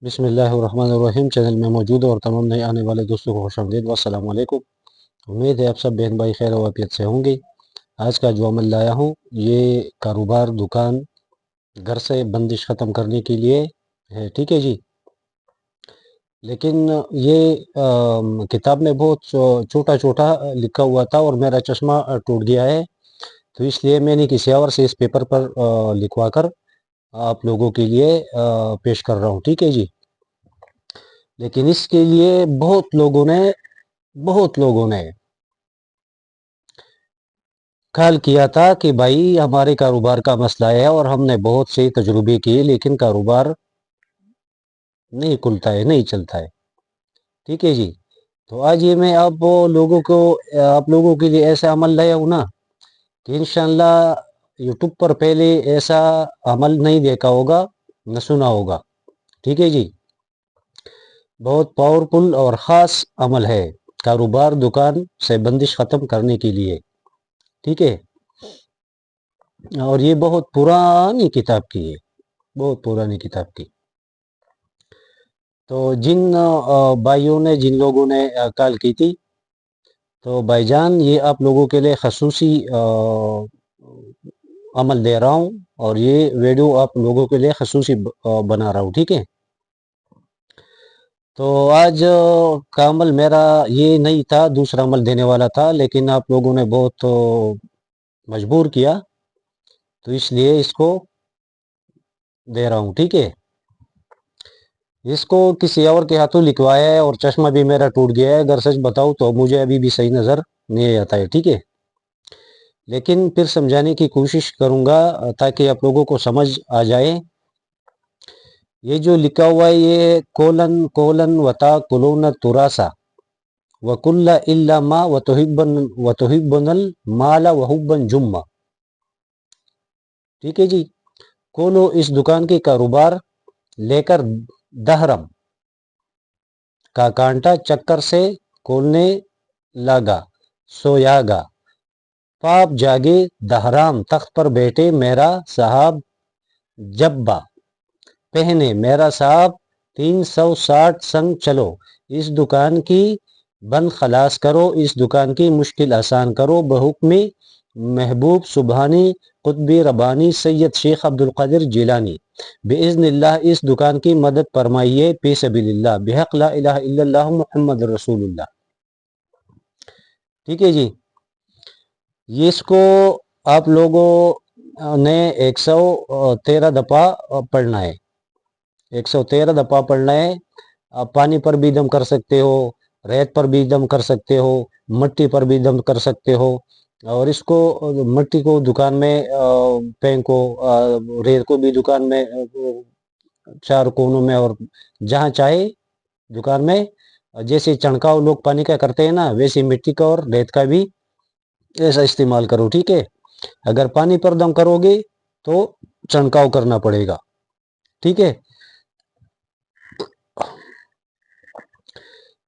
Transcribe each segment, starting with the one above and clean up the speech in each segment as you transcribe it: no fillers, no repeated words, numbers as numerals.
بسم اللہ الرحمن الرحیم۔ چینل میں موجود اور تمام نئے آنے والے دوستوں کو خوش آمدید والسلام علیکم۔ امید ہے آپ سب بہن بھائی خیر و عافیت سے ہوں گے۔ آج کا جو عمل لایا ہوں یہ کاروبار دکان گھر سے بندش ختم کرنے کے لیے ہے، ٹھیک ہے جی۔ لیکن یہ کتاب میں بہت چھوٹا چھوٹا لکھا ہوا تھا اور میرا چشمہ ٹوٹ گیا ہے، تو اس لیے میں نے کسی اور سے اس پیپر پر لکھوا کر آپ لوگوں کے لیے پیش کر رہا ہوں، ٹھیک ہے جی۔ لیکن اس کے لیے بہت لوگوں نے خیال کیا تھا کہ بھائی ہمارے کاروبار کا مسئلہ ہے اور ہم نے بہت سے تجربے کیے لیکن کاروبار نہیں کھلتا ہے، نہیں چلتا ہے، ٹھیک ہے جی۔ تو آج یہ میں آپ لوگوں کے لیے ایسا عمل لایا ہوں نا کہ انشاءاللہ یوٹیوب پر پہلے ایسا عمل نہیں دیکھا ہوگا نہ سنا ہوگا، ٹھیک ہے جی۔ بہت پاورفل اور خاص عمل ہے کاروبار دکان سے بندش ختم کرنے کے لیے، ٹھیک ہے۔ اور یہ بہت پرانی کتاب کی ہے، بہت پرانی کتاب کی۔ تو جن بھائیوں نے جن لوگوں نے کال کی تھی تو بھائی جان یہ آپ لوگوں کے لیے خصوصی عمل دے رہا ہوں اور یہ ویڈیو آپ لوگوں کے لیے خصوصی بنا رہا ہوں، ٹھیک ہے۔ تو آج کا عمل میرا یہ نہیں تھا، دوسرا عمل دینے والا تھا، لیکن آپ لوگوں نے بہت مجبور کیا تو اس لیے اس کو دے رہا ہوں، ٹھیک ہے۔ اس کو کسی اور کے ہاتھوں لکھوایا ہے اور چشمہ بھی میرا ٹوٹ گیا ہے، اگر سچ بتاؤں تو مجھے ابھی بھی صحیح نظر نہیں آتا ہے، ٹھیک ہے۔ لیکن پھر سمجھانے کی کوشش کروں گا تاکہ آپ لوگوں کو سمجھ آ جائے۔ یہ جو لکھا ہوا ہے یہ کولن وتا کلون تراسا وکل الا ما وتحبن المال وحبا جما، ٹھیک ہے جی۔ کولو اس دکان کے کاروبار لے کر دہرم کا کانٹا چکر سے کھولنے لگا، سویا گا پاپ جاگے دہرام تخت پر بیٹھے میرا صاحب جبا پہنے میرا صاحب 360 سنگ چلو، اس دکان کی بند خلاص کرو، اس دکان کی مشکل آسان کرو، بحکم محبوب سبحانی قطبی ربانی سید شیخ عبدالقادر جیلانی، باذن اللہ اس دکان کی مدد فرمائیے فی سبیل اللہ بحق لا الہ الا اللہ محمد رسول اللہ، ٹھیک ہے جی۔ اس کو آپ لوگوں نے 113 دفعہ پڑھنا ہے، 113 دفعہ پڑھنا ہے۔ آپ پانی پر بھی دم کر سکتے ہو، ریت پر بھی دم کر سکتے ہو، مٹی پر بھی دم کر سکتے ہو، اور اس کو مٹی کو دکان میں پھینکو، ریت کو بھی دکان میں چار کونوں میں اور جہاں چاہے دکان میں، جیسے چڑکاؤ لوگ پانی کا کرتے ہیں نا ویسے مٹی کا اور ریت کا بھی ایسا استعمال کرو، ٹھیک ہے۔ اگر پانی پر دم کرو گے تو چڑکاؤ کرنا پڑے گا، ٹھیک ہے۔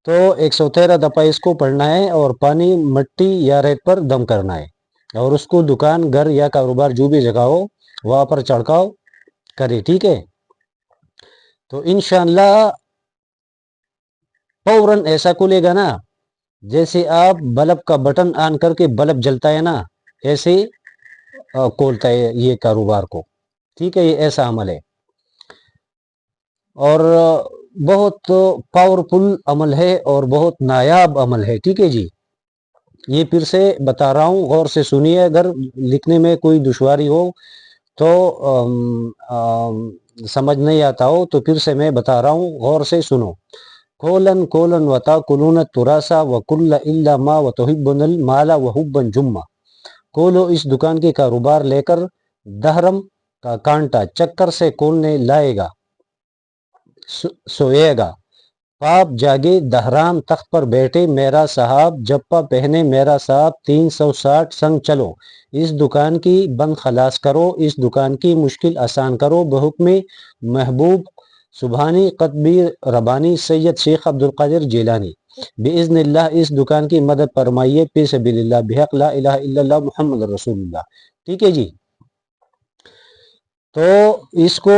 تو 113 دفعہ اس کو پڑھنا ہے اور پانی مٹی یا ریت پر دم کرنا ہے، اور اس کو دکان گھر یا کاروبار جو بھی جگہ ہو وہاں پر چڑکاؤ کرے، ٹھیک ہے۔ تو انشاءاللہ فوراً ایسا کھلے گا نا جیسے آپ بلب کا بٹن آن کر کے بلب جلتا ہے نا ایسے کھولتا ہے یہ کاروبار کو، ٹھیک ہے۔ یہ ایسا عمل ہے اور بہت پاورفل عمل ہے اور بہت نایاب عمل ہے، ٹھیک ہے جی۔ یہ پھر سے بتا رہا ہوں، غور سے سنیے، اگر لکھنے میں کوئی دشواری ہو تو سمجھ نہیں آتا ہو تو پھر سے میں بتا رہا ہوں، غور سے سنو۔ کولن وتا کلون تراسا وکل الا ما وتحبن المال وحبا جما، کولو اس دکان کے کاروبار لے کر دہرم کا کانٹا چکر سے کھولنے لائے گا، سوئے گا پاپ جاگے دہرام تخت پر بیٹھے میرا صاحب جپا پہنے میرا صاحب 360 سنگ چلو، اس دکان کی بند خلاص کرو، اس دکان کی مشکل آسان کرو، بحکم محبوب سبحانی قطبی ربانی سید شیخ عبدالقادر جیلانی، باذن اللہ اس دکان کی مدد فرمائیے فی سبیل اللہ بحق لا الہ الا اللہ محمد رسول اللہ، ٹھیک ہے جی۔ تو اس کو